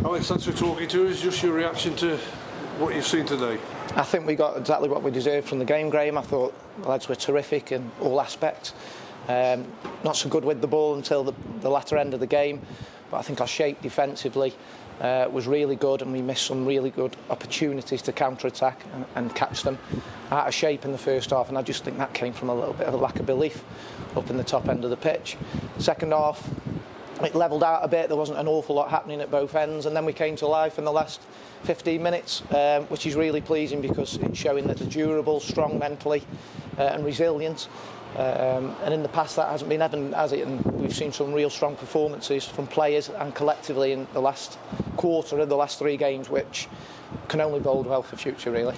Alex, thanks for talking to us. Just your reaction to what you've seen today. I think we got exactly what we deserved from the game, Graham. I thought the lads were terrific in all aspects. Not so good with the ball until the latter end of the game, but I think our shape defensively was really good, and we missed some really good opportunities to counter-attack and catch them out of shape in the first half, and I just think that came from a little bit of a lack of belief up in the top end of the pitch. Second half, it levelled out a bit. There wasn't an awful lot happening at both ends, and then we came to life in the last 15 minutes, which is really pleasing because it's showing that they're durable, strong mentally and resilient. And in the past that hasn't been evident, has it? And we've seen some real strong performances from players and collectively in the last quarter of the last 3 games, which can only bode well for future, really.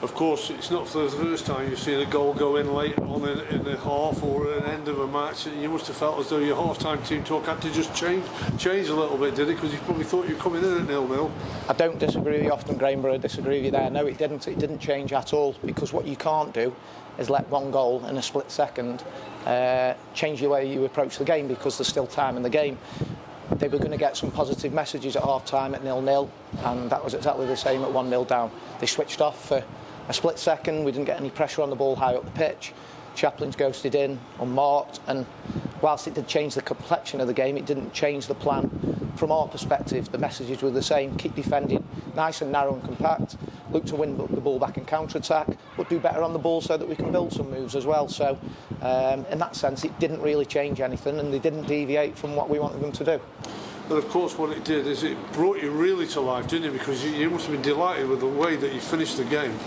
Of course, it's not for the first time you've seen a goal go in late on in the half or at an end of a match. You must have felt as though your half-time team talk had to just change a little bit, did it? Because you probably thought you were coming in at 0-0. I don't disagree with you often, Graham, but I disagree with you there. No, it didn't change at all, because what you can't do is let one goal in a split second change the way you approach the game, because there's still time in the game. They were going to get some positive messages at half-time at 0-0, and that was exactly the same at 1-0 down. They switched off for a split second. We didn't get any pressure on the ball high up the pitch. Chaplin's ghosted in unmarked, and whilst it did change the complexion of the game, it didn't change the plan from our perspective. The messages were the same: keep defending nice and narrow and compact, look to win the ball back in counter-attack, but do better on the ball so that we can build some moves as well. So in that sense, it didn't really change anything, and they didn't deviate from what we wanted them to do. But of course what it did is it brought you really to life, didn't it? Because you must have been delighted with the way that you finished the game.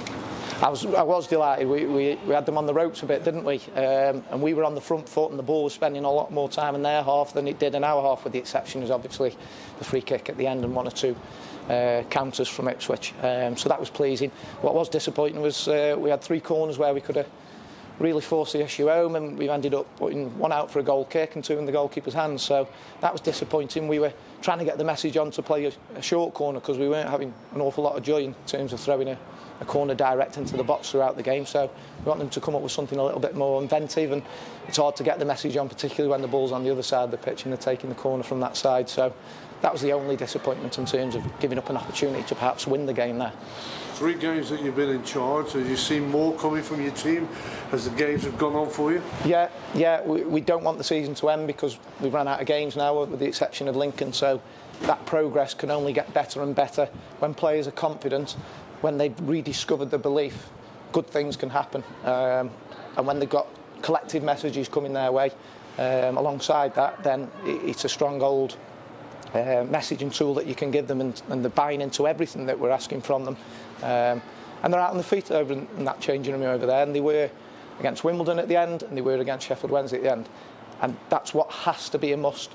I was delighted. We had them on the ropes a bit, didn't we? And we were on the front foot, and the ball was spending a lot more time in their half than it did in our half, with the exception is obviously the free kick at the end and 1 or 2 counters from Ipswich. So that was pleasing. What was disappointing was we had 3 corners where we could have really forced the issue home, and we ended up putting 1 out for a goal kick and 2 in the goalkeeper's hands. So that was disappointing. We were trying to get the message on to play a short corner, because we weren't having an awful lot of joy in terms of throwing a corner direct into the box throughout the game. So we want them to come up with something a little bit more inventive, and it's hard to get the message on, particularly when the ball's on the other side of the pitch and they're taking the corner from that side. So that was the only disappointment in terms of giving up an opportunity to perhaps win the game there. 3 games that you've been in charge, have you seen more coming from your team as the games have gone on for you? Yeah, we don't want the season to end, because we've run out of games now, with the exception of Lincoln. So that progress can only get better and better. When players are confident, when they've rediscovered the belief, good things can happen. And when they've got collective messages coming their way alongside that, then it's a strong old messaging tool that you can give them, and they're buying into everything that we're asking from them. And they're out on the feet over in that changing room over there, and they were against Wimbledon at the end, and they were against Sheffield Wednesday at the end. And that's what has to be a must.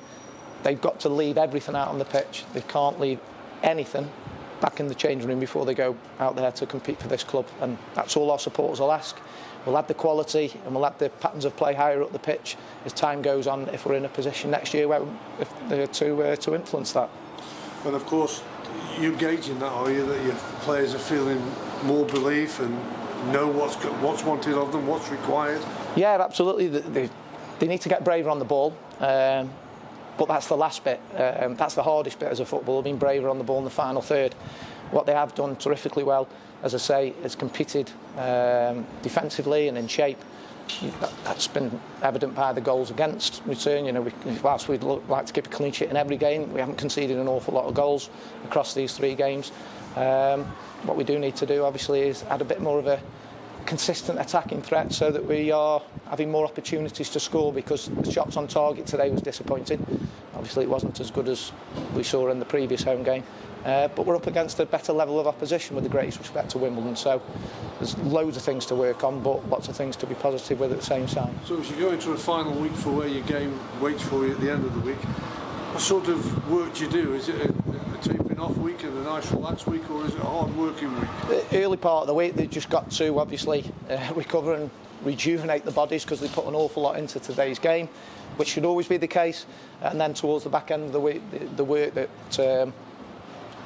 They've got to leave everything out on the pitch. They can't leave anything back in the changing room before they go out there to compete for this club, and that's all our supporters will ask. We'll add the quality, and we'll add the patterns of play higher up the pitch as time goes on, if we're in a position next year where to influence that. And of course, you're gauging that, are you, that your players are feeling more belief and know what's wanted of them, what's required? Yeah, absolutely. They need to get braver on the ball. But that's the last bit. That's the hardest bit as a footballer, being braver on the ball in the final third. What they have done terrifically well, as I say, is competed defensively and in shape. That's been evident by the goals against return. You know, whilst we'd like to keep a clean sheet in every game, we haven't conceded an awful lot of goals across these 3 games. What we do need to do, obviously, is add a bit more of a consistent attacking threat, so that we are having more opportunities to score, because the shots on target today was disappointing. Obviously it wasn't as good as we saw in the previous home game, but we're up against a better level of opposition, with the greatest respect to Wimbledon. So there's loads of things to work on, but lots of things to be positive with at the same time. So as you go into the final week for where your game waits for you at the end of the week, what sort of work do you do? Is it a tapering off week and a nice relaxed week, or is it a hard working week? The early part of the week, they've just got to obviously recover and rejuvenate the bodies, because they put an awful lot into today's game, which should always be the case. And then towards the back end of the week, the work that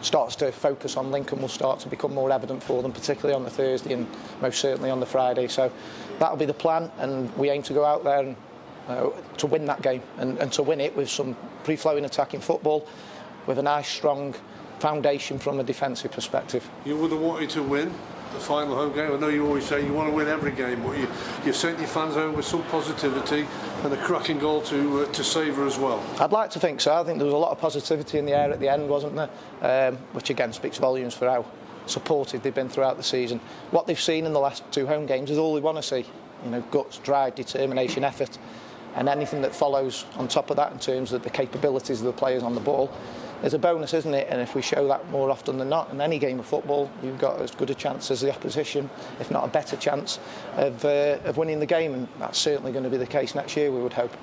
starts to focus on Lincoln will start to become more evident for them, particularly on the Thursday and most certainly on the Friday. So that'll be the plan, and we aim to go out there and to win that game, and to win it with some free-flowing attacking football, with a nice, strong foundation from a defensive perspective. You would have wanted to win the final home game. I know you always say you want to win every game, but you've sent your fans home with some positivity and a cracking goal to savour as well. I'd like to think so. I think there was a lot of positivity in the air at the end, wasn't there? Which again speaks volumes for how supported they've been throughout the season. What they've seen in the last 2 home games is all they want to see. You know, guts, drive, determination, effort, and anything that follows on top of that in terms of the capabilities of the players on the ball is a bonus, isn't it? And if we show that more often than not in any game of football, you've got as good a chance as the opposition, if not a better chance, of winning the game, and that's certainly going to be the case next year, we would hope.